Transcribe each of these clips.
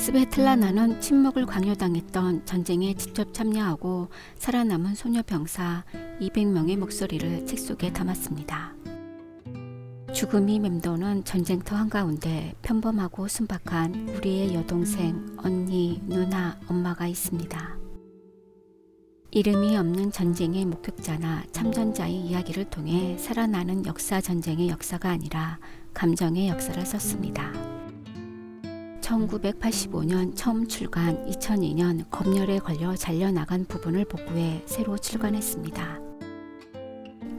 스베틀라나는 침묵을 강요당했던 전쟁에 직접 참여하고 살아남은 소녀 병사 200명의 목소리를 책 속에 담았습니다. 죽음이 맴도는 전쟁터 한가운데 평범하고 순박한 우리의 여동생, 언니, 누나, 엄마가 있습니다. 이름이 없는 전쟁의 목격자나 참전자의 이야기를 통해 살아나는 역사 전쟁의 역사가 아니라 감정의 역사를 썼습니다. 1985년 처음 출간, 2002년 검열에 걸려 잘려나간 부분을 복구해 새로 출간했습니다.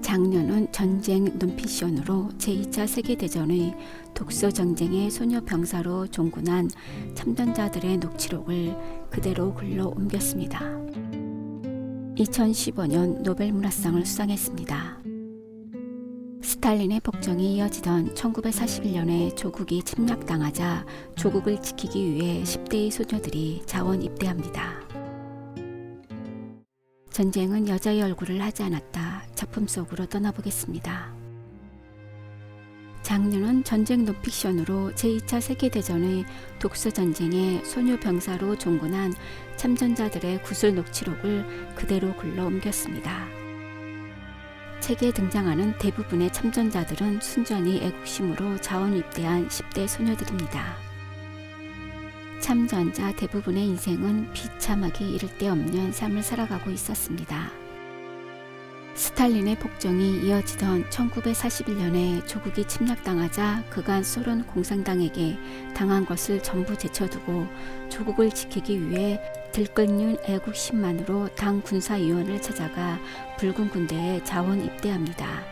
장르는 전쟁 논피션으로 제2차 세계대전의 독소전쟁의 소녀 병사로 종군한 참전자들의 녹취록을 그대로 글로 옮겼습니다. 2015년 노벨문학상을 수상했습니다. 스탈린의 폭정이 이어지던 1941년에 조국이 침략당하자 조국을 지키기 위해 10대의 소녀들이 자원 입대합니다. 전쟁은 여자의 얼굴을 하지 않았다. 작품 속으로 떠나보겠습니다. 장르는 전쟁 논픽션으로 제2차 세계대전의 독소전쟁에 소녀 병사로 종군한 참전자들의 구술 녹취록을 그대로 글로 옮겼습니다. 책에 등장하는 대부분의 참전자들은 순전히 애국심으로 자원 입대한 10대 소녀들입니다. 참전자 대부분의 인생은 비참하기 이를 데 없는 삶을 살아가고 있었습니다. 스탈린의 폭정이 이어지던 1941년에 조국이 침략당하자 그간 소련 공산당에게 당한 것을 전부 제쳐두고 조국을 지키기 위해 들끓는 애국심만으로 당 군사위원을 찾아가 붉은 군대에 자원 입대합니다.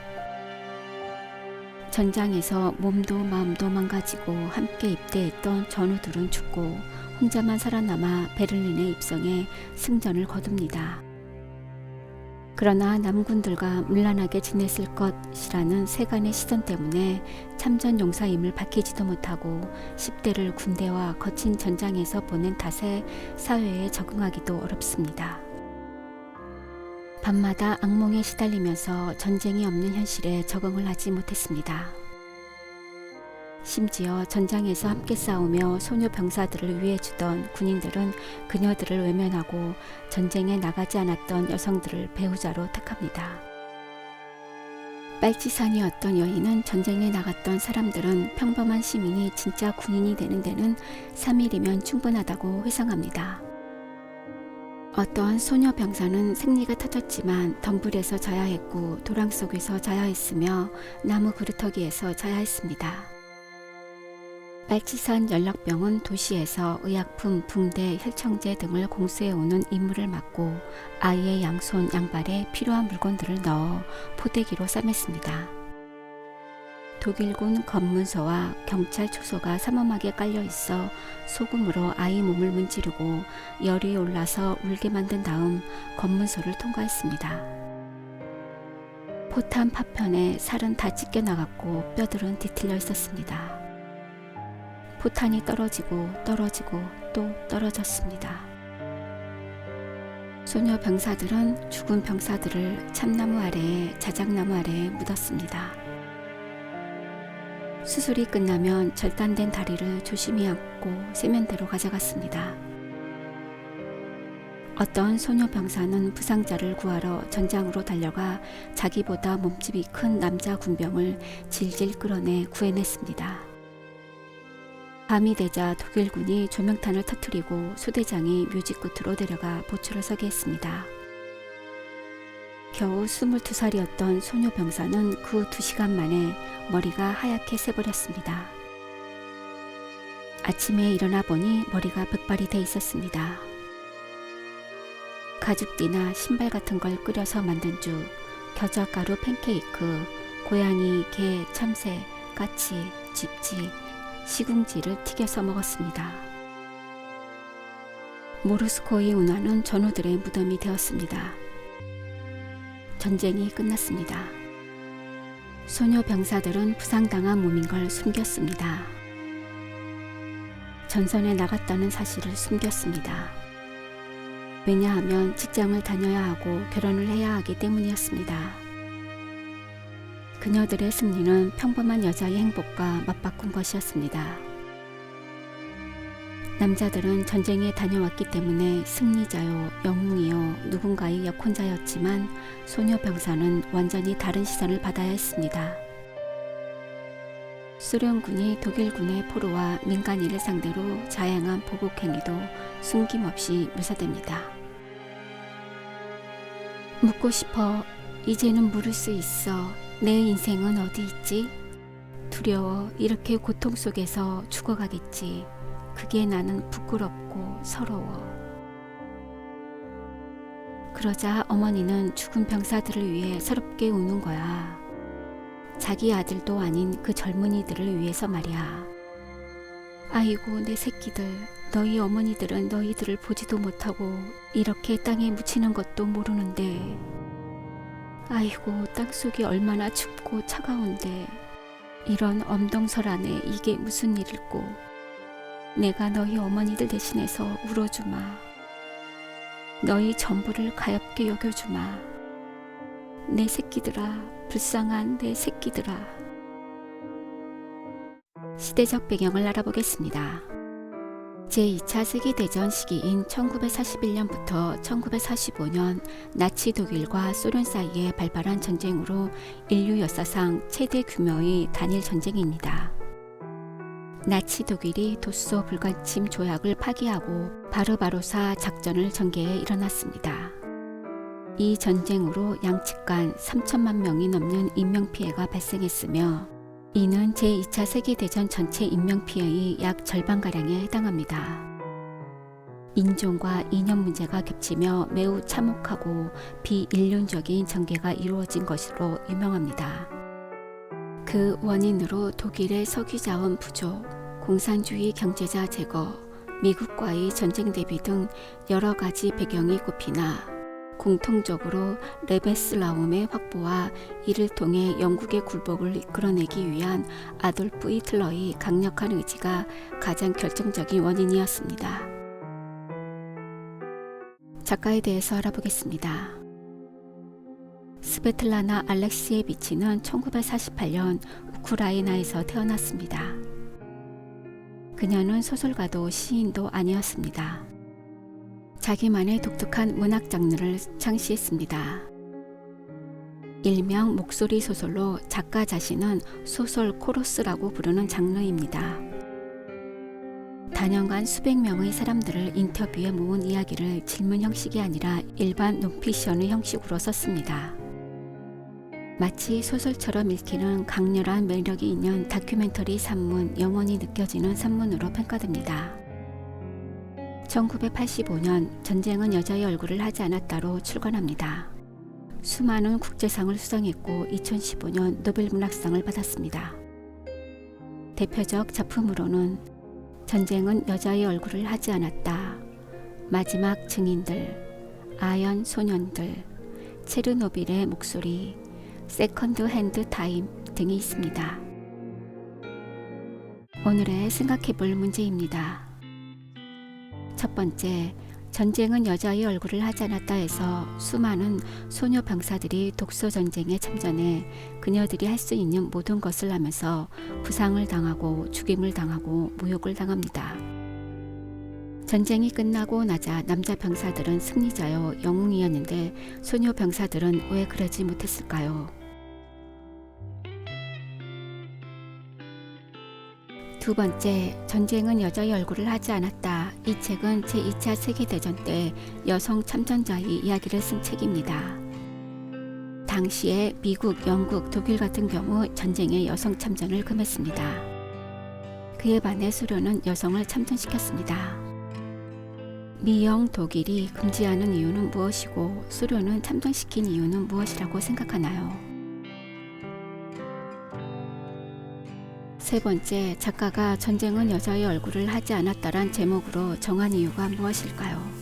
전장에서 몸도 마음도 망가지고 함께 입대했던 전우들은 죽고 혼자만 살아남아 베를린에 입성해 승전을 거둡니다. 그러나 남군들과 문란하게 지냈을 것이라는 세간의 시선 때문에 참전 용사임을 밝히지도 못하고 10대를 군대와 거친 전장에서 보낸 탓에 사회에 적응하기도 어렵습니다. 밤마다 악몽에 시달리면서 전쟁이 없는 현실에 적응을 하지 못했습니다. 심지어 전장에서 함께 싸우며 소녀 병사들을 위해주던 군인들은 그녀들을 외면하고 전쟁에 나가지 않았던 여성들을 배우자로 택합니다. 빨치산이었던 여인은 전쟁에 나갔던 사람들은 평범한 시민이 진짜 군인이 되는 데는 3일이면 충분하다고 회상합니다. 어떠한 소녀 병사는 생리가 터졌지만 덤불에서 자야 했고 도랑 속에서 자야 했으며 나무 그루터기에서 자야 했습니다. 빨치산 연락병은 도시에서 의약품, 붕대, 혈청제 등을 공수해오는 임무를 맡고 아이의 양손, 양발에 필요한 물건들을 넣어 포대기로 싸맸습니다. 독일군 검문소와 경찰 초소가 삼엄하게 깔려 있어 소금으로 아이 몸을 문지르고 열이 올라서 울게 만든 다음 검문소를 통과했습니다. 포탄 파편에 살은 다 찢겨나갔고 뼈들은 뒤틀려 있었습니다. 포탄이 떨어지고 또 떨어졌습니다. 소녀 병사들은 죽은 병사들을 참나무 아래에 자작나무 아래에 묻었습니다. 수술이 끝나면 절단된 다리를 조심히 안고 세면대로 가져갔습니다. 어떤 소녀 병사는 부상자를 구하러 전장으로 달려가 자기보다 몸집이 큰 남자 군병을 질질 끌어내 구해냈습니다. 밤이 되자 독일군이 조명탄을 터뜨리고 소대장이 묘지 끝으로 데려가 보초를 서게 했습니다. 겨우 22살이었던 소녀 병사는 그 2시간 만에 머리가 하얗게 새버렸습니다. 아침에 일어나 보니 머리가 백발이 돼 있었습니다. 가죽띠나 신발 같은 걸 끓여서 만든 죽, 겨자가루 팬케이크, 고양이, 개, 참새, 까치, 쥐, 시궁지를 튀겨서 먹었습니다. 모르스코의 운하는 전우들의 무덤이 되었습니다. 전쟁이 끝났습니다. 소녀 병사들은 부상당한 몸인 걸 숨겼습니다. 전선에 나갔다는 사실을 숨겼습니다. 왜냐하면 직장을 다녀야 하고 결혼을 해야 하기 때문이었습니다. 그녀들의 승리는 평범한 여자의 행복과 맞바꾼 것이었습니다. 남자들은 전쟁에 다녀왔기 때문에 승리자요, 영웅이요, 누군가의 역혼자였지만 소녀 병사는 완전히 다른 시선을 받아야 했습니다. 소련군이 독일군의 포로와 민간인을 상대로 자행한 보복행위도 숨김없이 묘사됩니다. 묻고 싶어. 이제는 물을 수 있어. 내 인생은 어디 있지? 두려워. 이렇게 고통 속에서 죽어가겠지. 그게 나는 부끄럽고 서러워. 그러자 어머니는 죽은 병사들을 위해 서럽게 우는 거야. 자기 아들도 아닌 그 젊은이들을 위해서 말이야. 아이고 내 새끼들, 너희 어머니들은 너희들을 보지도 못하고 이렇게 땅에 묻히는 것도 모르는데, 아이고 땅속이 얼마나 춥고 차가운데 이런 엄동설안에 이게 무슨 일일꼬. 내가 너희 어머니들 대신해서 울어주마. 너희 전부를 가엾게 여겨주마. 내 새끼들아, 불쌍한 내 새끼들아. 시대적 배경을 알아보겠습니다. 제2차 세계대전 시기인 1941년부터 1945년 나치 독일과 소련 사이에 발발한 전쟁으로 인류 역사상 최대 규모의 단일 전쟁입니다. 나치 독일이 도소 불가침 조약을 파기하고 바르바로사 작전을 전개해 일어났습니다. 이 전쟁으로 양측 간 3천만 명이 넘는 인명피해가 발생했으며 이는 제2차 세계대전 전체 인명피해의 약 절반가량에 해당합니다. 인종과 이념 문제가 겹치며 매우 참혹하고 비인륜적인 전개가 이루어진 것으로 유명합니다. 그 원인으로 독일의 석유자원 부족, 공산주의 경제자 제거, 미국과의 전쟁 대비 등 여러 가지 배경이 꼽히나 공통적으로 레베슬라움의 확보와 이를 통해 영국의 굴복을 이끌어내기 위한 아돌프 히틀러의 강력한 의지가 가장 결정적인 원인이었습니다. 작가에 대해서 알아보겠습니다. 스베틀라나 알렉시에비치는 1948년 우크라이나에서 태어났습니다. 그녀는 소설가도 시인도 아니었습니다. 자기만의 독특한 문학 장르를 창시했습니다. 일명 목소리 소설로 작가 자신은 소설 코러스라고 부르는 장르입니다. 단연간 수백 명의 사람들을 인터뷰해 모은 이야기를 질문 형식이 아니라 일반 논피션의 형식으로 썼습니다. 마치 소설처럼 읽히는 강렬한 매력이 있는 다큐멘터리 산문, 영혼이 느껴지는 산문으로 평가됩니다. 1985년 전쟁은 여자의 얼굴을 하지 않았다로 출간합니다. 수많은 국제상을 수상했고 2015년 노벨문학상을 받았습니다. 대표적 작품으로는 전쟁은 여자의 얼굴을 하지 않았다, 마지막 증인들, 아연 소년들, 체르노빌의 목소리, 세컨드 핸드 타임 등이 있습니다. 오늘의 생각해볼 문제입니다. 첫 번째, 전쟁은 여자의 얼굴을 하지 않았다 해서 수많은 소녀 병사들이 독소 전쟁에 참전해 그녀들이 할 수 있는 모든 것을 하면서 부상을 당하고 죽임을 당하고 모욕을 당합니다. 전쟁이 끝나고 나자 남자 병사들은 승리자요, 영웅이었는데 소녀 병사들은 왜 그러지 못했을까요? 두 번째, 전쟁은 여자의 얼굴을 하지 않았다. 이 책은 제2차 세계대전 때 여성 참전자의 이야기를 쓴 책입니다. 당시에 미국, 영국, 독일 같은 경우 전쟁에 여성 참전을 금했습니다. 그에 반해 소련은 여성을 참전시켰습니다. 미영 독일이 금지하는 이유는 무엇이고 소련은 참전시킨 이유는 무엇이라고 생각하나요? 세 번째, 작가가 전쟁은 여자의 얼굴을 하지 않았다란 제목으로 정한 이유가 무엇일까요?